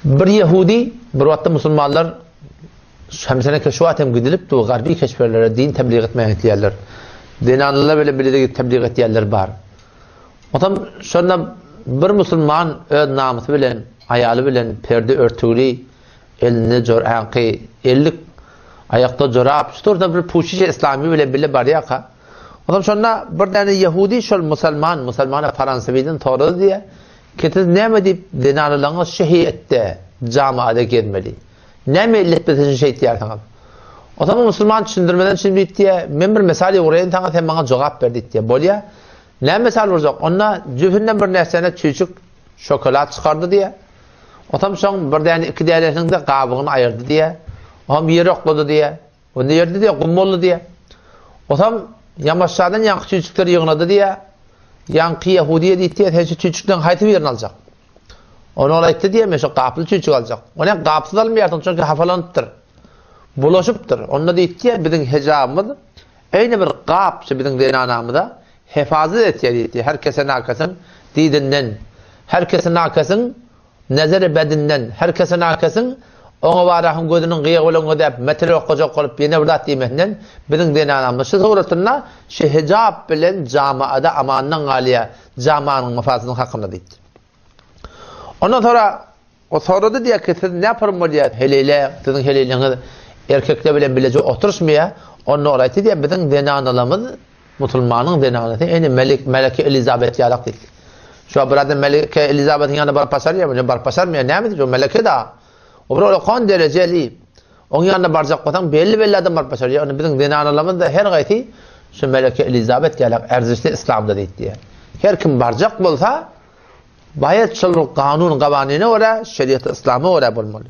Bir Yahudi, bir vatta Müslümanlar hem sene keşfat hem gidilip de garbi keşferlere din tebliğ etmeye ihtiyarlar. Dinanlılar böyle bir tebliğ ettiğerler var. Otam sonra bir Müslüman öz namusu bilen, ayalı bilen, perde örtülü, elini corakı, ellik ayakta corap, şurada bir puşişe İslami bile bari yaka. Otam sonra bir tane Yahudi şol Müslümana Fransaviden torladı diye ketiz neme deyip dinanlılığına şehiyette camiada gelmeli. Neme illet betesin şey ihtiyardan. O zaman Müslüman düşündürmeden şimdi diye men bir mesele oraya tanı sen bana cevap verdi diye. Bolya ne mesele olacak? Ona cühünden bir nesene çocuk şokolat çıkardı diye. O tam son bir tane iki değerlerinin de kabığını ayırdı diye. O tam yeri okladı diye. O ne yerdi diye kummollu diye. O tam yamaçlardan yankı çocukları yığınadı diye. Yankı Yahudiye diye her çocuktan hayatı yerini alacak. Onu olaydı diye mesela kaplı çocuk alacak. Ona kapsız almayardın çünkü hafalanıptır. Bulaşıptır. Onunla deyip diye bizim hecabımız aynı bir kap bizim dinanamıda hefazet ettiği herkesin arkasın didinden, herkesin arkasın nezeri bedinden, herkesin arkasın ona varahın gözünün kıyıqılığını deyip metre okuyacak olup yine burada demekten bizim dinanamız şu suratında şu hecab bilen camiada amandan galiye camianın mafazının hakkında deyip. Ondan sonra o sorudu diye ki siz ne yaparım bu diye heliyle, sizin heliliğiniz erkekle bilen bilece oturuşmaya onu oraydı diye bizim dinanalımız Müslümanın dinanası yani Melike Elizabeth yarak değil. Şu an burada Melike Elizabeth'in yanında barpasar ya, barpasar mı ya ne mi diyor Melike da o böyle kan dereceli onun yanında barcak kotan belli adam barpasar ya onu bizim dinanalımız da her gayti şu Melike Elizabeth yarak erzişli İslam'da değil diye. Her kim barcak olsa bayat çılgın kanun kavanine ora şeriat İslam'a ora bulmalı.